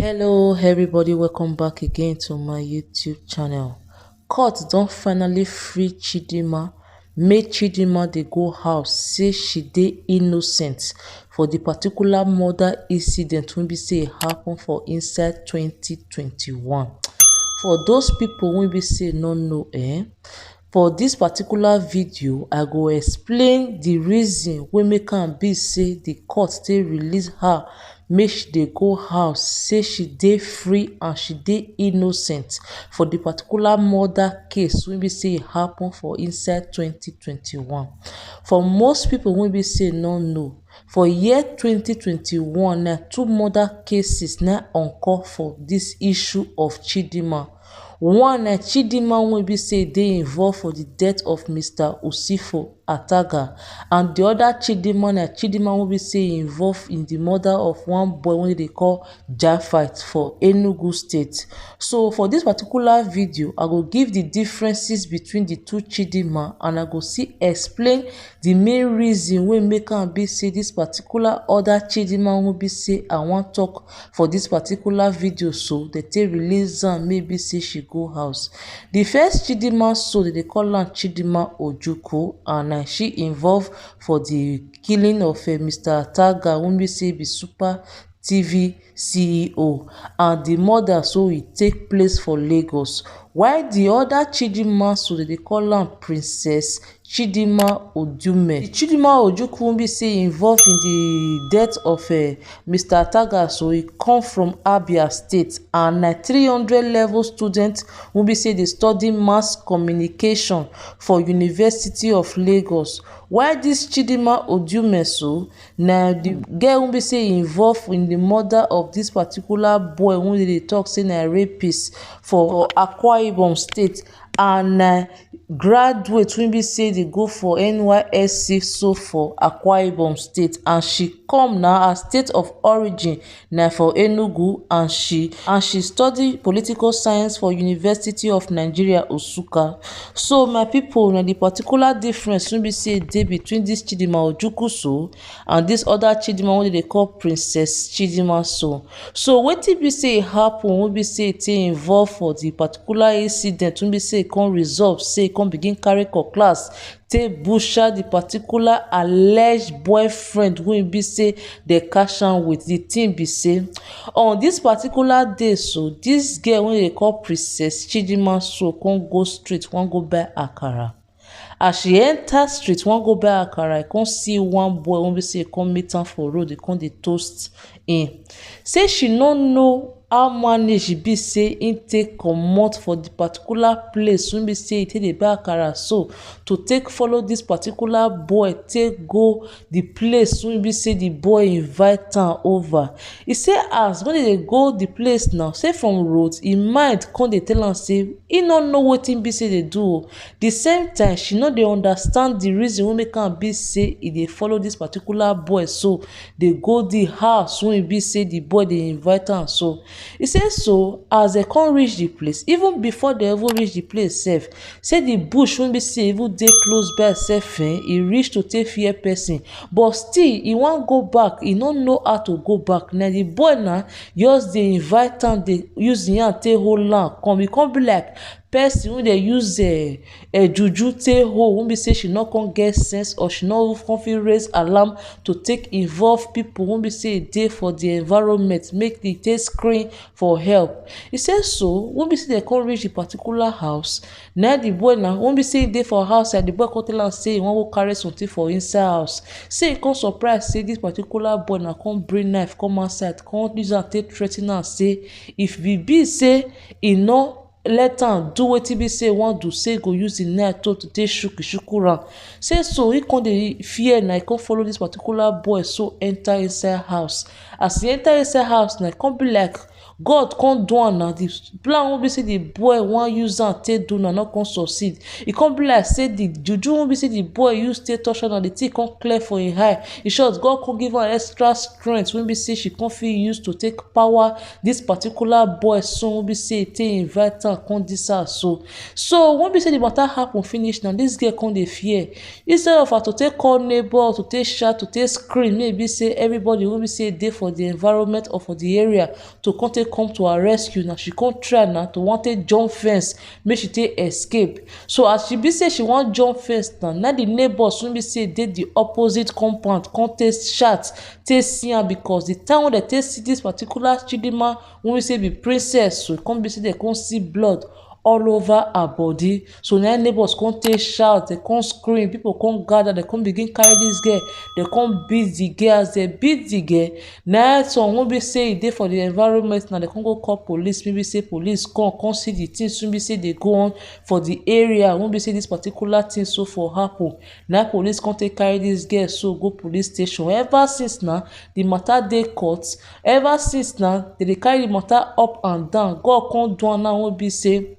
Hello everybody, welcome back again to my YouTube channel. Court don finally free Chidinma. Make Chidinma dey go house say she dey innocent for the particular murder incident wey be say e happen for inside 2021. For those people wey be say no know, for this particular video I go explain the reason wey make am be say the court take release her make she dey go house say she dey free and she dey innocent for the particular murder case wey be say e happen for inside 2021. For most people wey be say no know, for year 2021 na two murder cases na occur for this issue of Chidinma. One na Chidinma wey be say dey involved for the death of Mr. Usifo Ataga, and the other Chidinma na Chidinma wey be say involved in the murder of one boy wey dey call Jafat for Enugu State. So for this particular video, I go give the differences between the two Chidinma and I go still explain the main reason wey make am be say this particular other Chidinma wey be say I wan talk for this particular video, so they take release am maybe say she go house. The first Chidinma, so they call am Chidinma Ojukwu, and she involved for the killing of Mr. Ataga wey be say be Super TV CEO, and the murder so e take place for Lagos. While the other Chidinma, so they call am Princess Chidinma Odume. The Chidinma Ojukwu be say involved in the death of Mr. Ataga, so he come from Abia State, and na 300 level student wey be say dey study mass communication for University of Lagos. While this Chidinma Odume, so na the girl wey be say involved in the murder of this particular boy wey dey talk say na rapist for Akwa Ibom State, and graduate wey be say dey go for NYSC so for Akwa Ibom State, and she come na her state of origin na for Enugu, and she study political science for University of Nigeria Nsukka. So my people, na the particular difference wey be say dey between this Chidinma Ojukwu so and this other Chidinma wey dey call Princess Chidinma so. So wetin be say e happen wey be say e take involve for the particular incident wey be say e come resolve say e come begin carry cutlass take butcher the particular alleged boyfriend wey be say dey catch am with. The thing be say on this particular day, so this girl wey dey call Princess Chidinma so come go street wan go buy akara. As she enter street wan go buy akara, I come see one boy wey be say e come meet am for road, e come dey toast him. Say she no know how manage e be say im take comot for the particular place wey be say e take dey buy akara, so to take follow this particular boy take go the place wey be say the boy invite am over. E say as when dey go the place now, say from road im mind come dey tell am say e no know wetin be say dey do o. The same time she no dey understand the reason wey make am be say e dey follow this particular boy so dey go the house wey be say the boy dey invite am. So e say so as dem come reach the place, even before dem even reach the place sef, say the bush wey be say even dey close by sef, e reach to take fear person, but still e wan go back, e no know how to go back. Na the boy na just dey invite am, dey use im hand take hold am come. E come be like person wey dey use juju take hold, wey be say she no come get sense, or she no come fit raise alarm to take involve people wey be say dey for the environment make e take screen for help. E say so when be say dem come reach the particular house, na the boy na when be say e dey for house, and the boy come tell am say e wan go carry something for inside house. Say e come surprise say this particular boy na come bring knife come outside, come use am take threa ten am say if e be say e no let am do wetin be say e wan do, say e go use the knife to take shuku am. Say so e come dey fear, na e come follow this particular boy so enter inside house. As e enter inside house na e come be like God come do am. Na the plan wey be say the boy wan use am take do na no come succeed. E come be like say the juju wey be say the boy use take touch am, na the thing come clear for im eye. In short, God come give am extra strength wey be say she come fit use to take power this particular boy so wey be say e take invite am come this house. So when be say the matter happen finish, now this girl come dey fear. Instead of her to take call neighbor, to take shout, to take scream, maybe say everybody wey be say dey for for the environment or for the area to come to her rescue. Now she come try now to want to jump fence make she take escape. So as she be say she wan jump fence now the neighbors wey be say dey the opposite compound come take shout take see am, because the time wey dem take see this particular Chidinma wey be say be princess, so come be say dem come see blood all over her body. So now neighbors come take shout, they come scream, people come gather, they come begin carry this girl, they come beat the girl. As they beat the girl, now some wey be say e dey for the environment, now they come go call police, maybe say police come see the things wey be say they go on for the area wey be say this particular thing so for happen. Now police come take carry this girl so go police station. Ever since now the matter dey court, ever since now they dey carry the matter up and down. God come do am now wey be say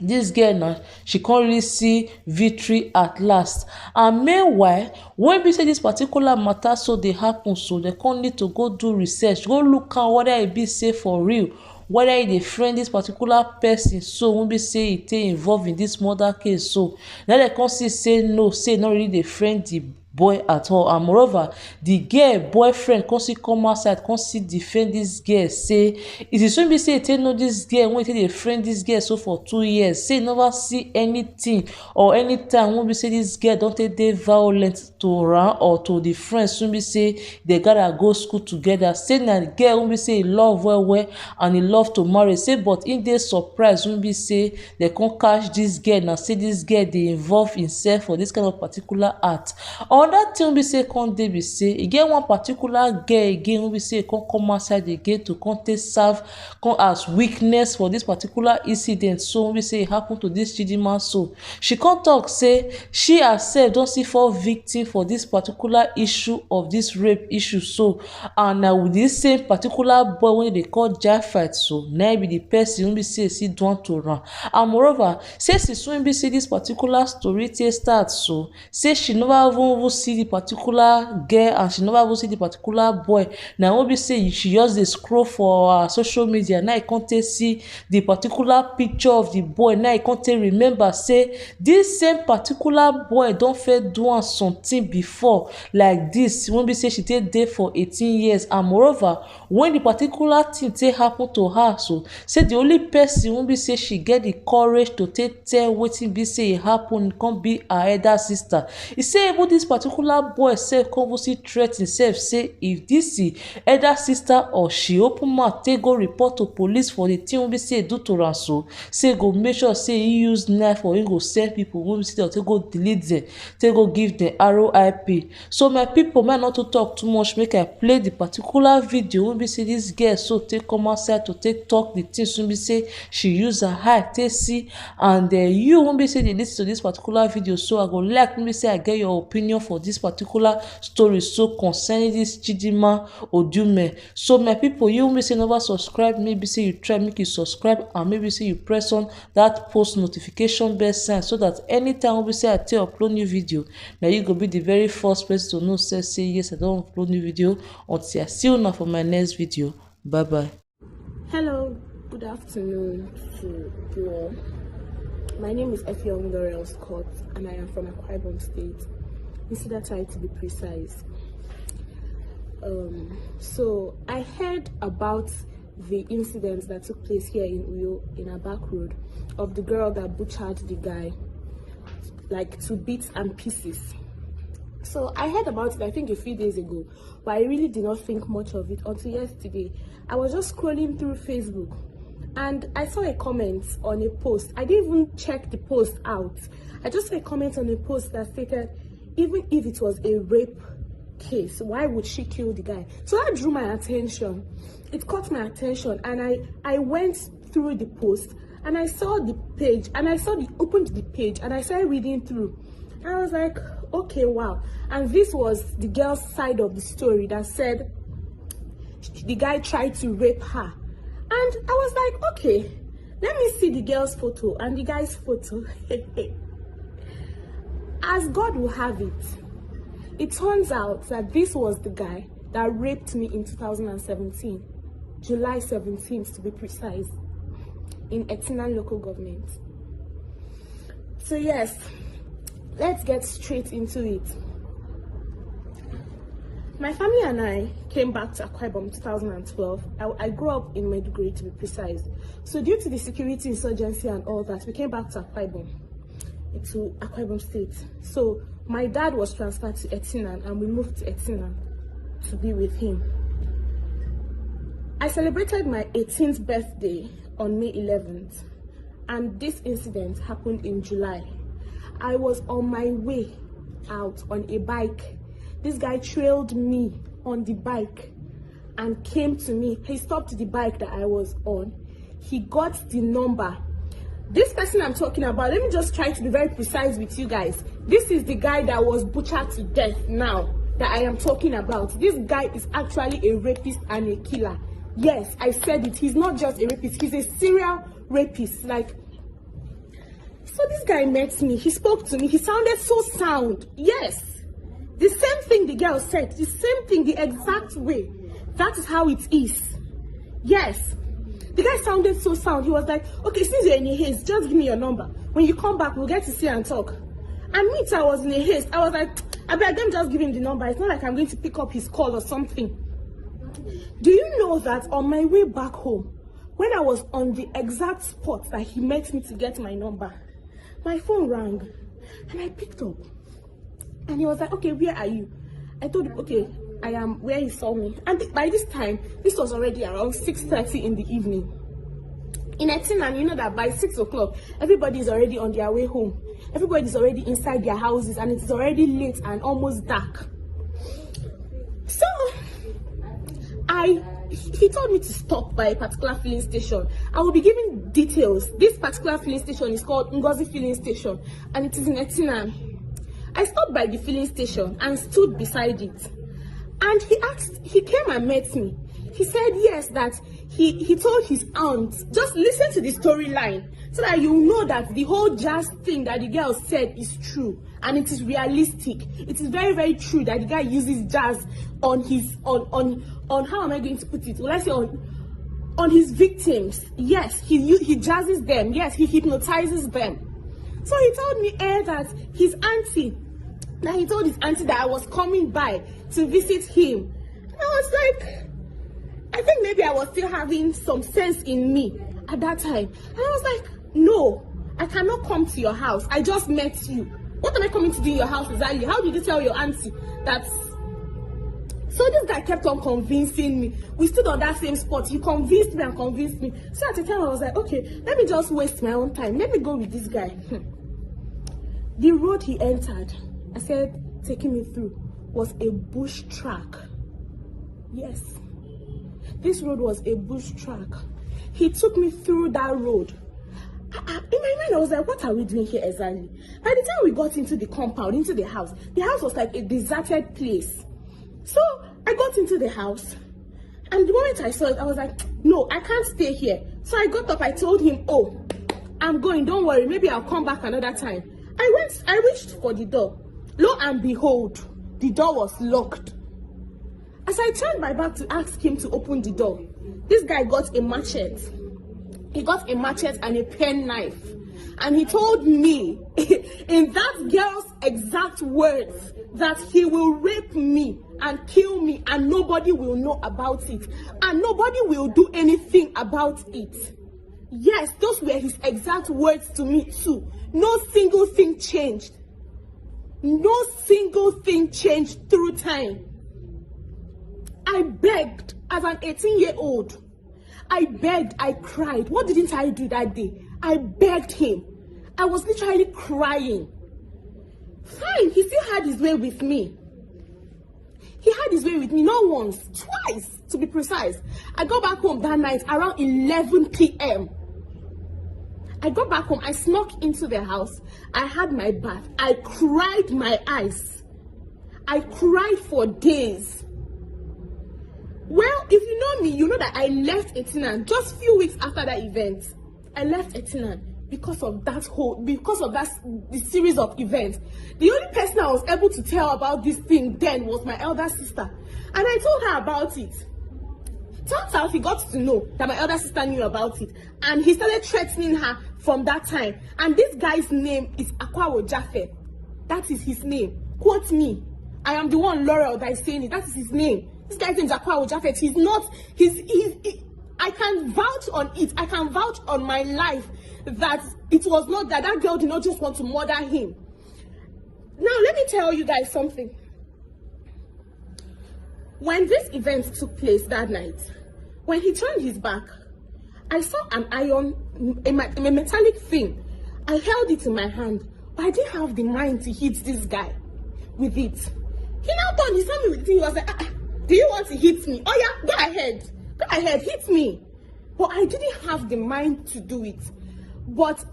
this girl now she can't really see victory at last. And meanwhile, when be say this particular matter so dey happen, so they can't need to go do research, go look at whether e be say for real, whether e dey friend this particular person so when be say e dey involved in this murder case. So now they come see say no, say not really dey friend the boy at all. And moreover, the girl boyfriend come see come outside come see defend this girl, say it is when be say e take know this girl when e take dey friend this girl so for 2 years, say never see anything or anytime when be say this girl don take dey violent to am or to the friends when be say they gather go school together. Say na the girl when be say e love well and e love to marry, say but im dey surprised when be say they come catch this girl now, say this girl dey involve himself for this kind of particular act. Another thing be say come dey be say e get one particular girl again wey be say come outside again to come take serve come as witness for this particular incident so wey be say e happen to this Chidinma. So she come talk say she herself don see 4 victims for this particular issue of this rape issue. So and na with this same particular boy wey dey call Jafet, so na be the person wey be say see do am to am. And moreover, say since when be say this particular story take start, so say she never even see the particular girl and she never even see the particular boy. Now wey be say she just dey scroll for her social media, now e come take see the particular picture of the boy. Now e come take remember say this same particular boy don first do am something before like this when be say she take dey for 18 years. And moreover, when the particular thing take happen to her, so say the only person wey be say she get the courage to take tell wetin be say e happen come be her elder sister. E say even this particular boy sef come see threat himself, say if this elder sister or she open mouth take go report to police for the thing wey be say e do to am, so say go make sure say e use knife or e go send people wey be say take go delete them, take go give them RIP. So my people, may not to talk too much, make I play the particular video wey be say this girl so take come outside to take talk the things wey be say she use her eye take see. And you wey be say dey listen to this particular video, so I go like me say I get your opinion for this particular story so concerning this Chidinma Odume. So my people, you may say never subscribe, maybe say you try make you subscribe and maybe say you press on that post notification bell sign so that anytime we say I tell upload new video, now you go be the very first person to know say yes I don't upload new video. Until I see you now for my next video. Bye bye. Hello, good afternoon to you all. My name is Effiong Laurel Scott and I am from Akwa Ibom State, Isidatai to be precise. So I heard about the incident that took place here in Uyo, in a back road, of the girl that butchered the guy like to bits and pieces. So I heard about it I think a few days ago, but I really did not think much of it until yesterday. I was just scrolling through Facebook and I saw a comment on a post. I didn't even check the post out. I just saw a comment on a post that stated, even if it was a rape case, why would she kill the guy? So that drew my attention. It caught my attention and I went through the post and I saw the page and opened the page and I started reading through. And I was like, okay, wow. And this was the girl's side of the story that said the guy tried to rape her. And I was like, okay, let me see the girl's photo and the guy's photo. As God will have it, it turns out that this was the guy that raped me in 2017, July 17th to be precise, in Etina local government. So yes, let's get straight into it. My family and I came back to Akwa Ibom 2012. I grew up in Maiduguri, to be precise. So due to the security insurgency and all that, we came back to Akwa Ibom, to Akwa Ibom State. So my dad was transferred to Etinan and we moved to Etinan to be with him. I celebrated my 18th birthday on May 11th, and this incident happened in July. I was on my way out on a bike. This guy trailed me on the bike and came to me. He stopped the bike that I was on. He got the number. This person I'm talking about, let me just try to be very precise with you guys. This is the guy that was butchered to death now that I am talking about. This guy is actually a rapist and a killer. Yes, I said it. He's not just a rapist. He's a serial rapist. So this guy met me. He spoke to me. He sounded so sound. Yes. The same thing the girl said, the same thing, the exact way. That is how it is. Yes. The guy sounded so sound. He was like, okay, since you're in a haste, just give me your number. When you come back, we'll get to see and talk. And me too, I was in a haste. I was like, I beg them, just give him the number. It's not like I'm going to pick up his call or something. Do you know that on my way back home, when I was on the exact spot that he met me to get my number, my phone rang and I picked up. And he was like, okay, where are you? I told him, okay, I am where he saw me. And by this time, this was already around 6:30 in the evening. In Etinan, you know that by 6 o'clock, everybody is already on their way home. Everybody is already inside their houses and it's already late and almost dark. So, he told me to stop by a particular filling station. I will be giving details. This particular filling station is called Ngozi Filling Station and it is in Etinan. I stopped by the filling station and stood beside it. And he came and met me. He said yes, that he told his aunt, just listen to the storyline so that you know that the whole jazz thing that the girl said is true and it is realistic. It is very, very true that the guy uses jazz on his, on how am I going to put it? Will I say on his victims? Yes, he jazzes them. Yes, he hypnotizes them. So he told me that his auntie, that he told his auntie that I was coming by to visit him. And I was like, I think maybe I was still having some sense in me at that time. And I was like, no, I cannot come to your house. I just met you. What am I coming to do in your house exactly? How did you tell your auntie that? So this guy kept on convincing me. We stood on that same spot. He convinced me and convinced me. So at the time I was like, okay, let me just waste my own time. Let me go with this guy. The road he entered, I said, taking me through, was a bush track. Yes. This road was a bush track. He took me through that road. In my mind, I was like, what are we doing here exactly? By the time we got into the compound, into the house was like a deserted place. So I got into the house, and the moment I saw it, I was like, no, I can't stay here. So I got up, I told him, oh, I'm going, don't worry, maybe I'll come back another time. I reached for the door. Lo and behold, the door was locked. As I turned my back to ask him to open the door, this guy got a machete. He got a machete and a pen knife. And he told me, in that girl's exact words, that he will rape me and kill me and nobody will know about it. And nobody will do anything about it. Yes, those were his exact words to me too. No single thing changed. No single thing changed through time. I begged as an 18-year-old. I begged, I cried. What didn't I do that day? I begged him. I was literally crying. Fine, he still had his way with me. He had his way with me, not once, twice, to be precise. I got back home that night around 11 p.m. I got back home, I snuck into the house. I had my bath. I cried my eyes. I cried for days. Well, if you know me, you know that I left Etinan just a few weeks after that event. I left Etinan because of the series of events. The only person I was able to tell about this thing then was my elder sister. And I told her about it. Turns out he got to know that my elder sister knew about it. And he started threatening her from that time. And this guy's name is Akwawo Jaffe. That is his name. Quote me. I am the one, Laurel, that is saying it. That is his name. This guy's name is Akwa Ojafet. He's not, I can vouch on it. I can vouch on my life that it was not that girl did not just want to murder him. Now, let me tell you guys something. When this event took place that night, when he turned his back, I saw an iron, a metallic thing. I held it in my hand, but I didn't have the mind to hit this guy with it. He now turned, he saw me with it. He was like, do you want to hit me? Oh yeah, go ahead, hit me. But I didn't have the mind to do it. But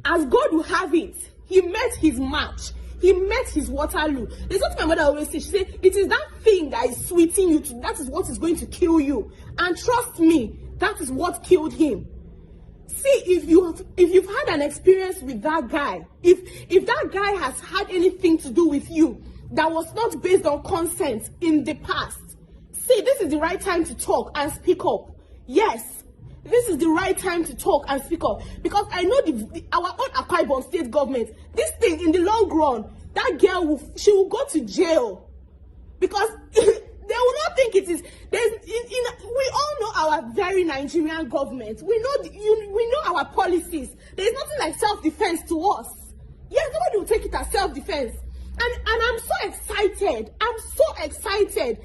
as God will have it, he met his match. He met his Waterloo. There's something my mother always says. She said, it is that thing that is sweeting you. That is what is going to kill you. And trust me, that is what killed him. See, if you've had an experience with that guy, if that guy has had anything to do with you that was not based on consent in the past, see, this is the right time to talk and speak up. Yes, this is the right time to talk and speak up, because I know our own Akwa Ibom state government, this thing in the long run, that girl she will go to jail, because they will not think it is. We all know our very Nigerian government. We know our policies. There is nothing like self-defense to us. Yes, nobody will take it as self-defense. And I'm so excited. I'm so excited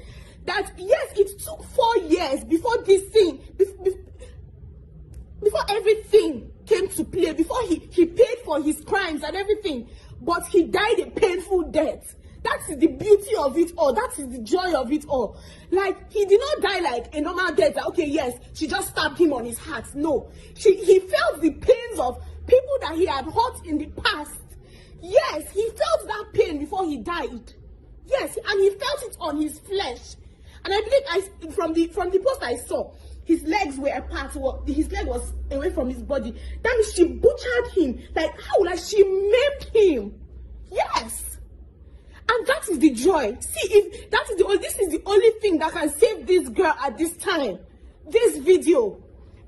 that yes, it took 4 years before this thing, before everything came to play, before he paid for his crimes and everything, but he died a painful death. That is the beauty of it all. That is the joy of it all. Like, he did not die like a normal death. That, okay, yes, she just stabbed him on his heart. No. He felt the pains of people that he had hurt in the past. Yes, he felt that pain before he died. Yes, and he felt it on his flesh. And I believe from the post I saw, his legs were apart. His leg was away from his body. That means she butchered him. Like, how? Like, she maimed him. Yes. And that is the joy. See, if that is this is the only thing that can save this girl at this time. This video.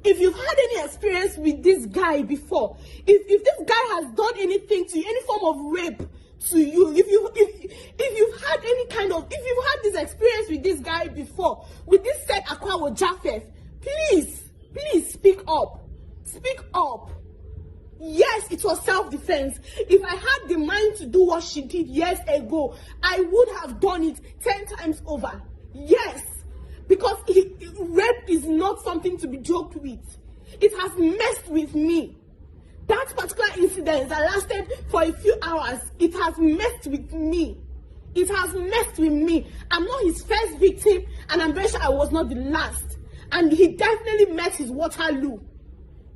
If you've had any experience with this guy before, if this guy has done anything to you, any form of rape to you, if you've had if you've had this experience with this guy before, with this said Akwa Ojafet, please speak up. Speak up. Yes, it was self-defense. If I had the mind to do what she did years ago, I would have done it 10 times over. Yes, because rape is not something to be joked with. It has messed with me. That particular incident that lasted for a few hours, it has messed with me. It has messed with me. I'm not his first victim, and I'm very sure I was not the last. And he definitely met his Waterloo.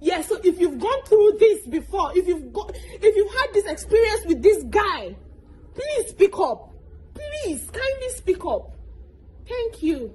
Yes, so if you've gone through this before, if you've had this experience with this guy, please speak up. Please, kindly speak up. Thank you.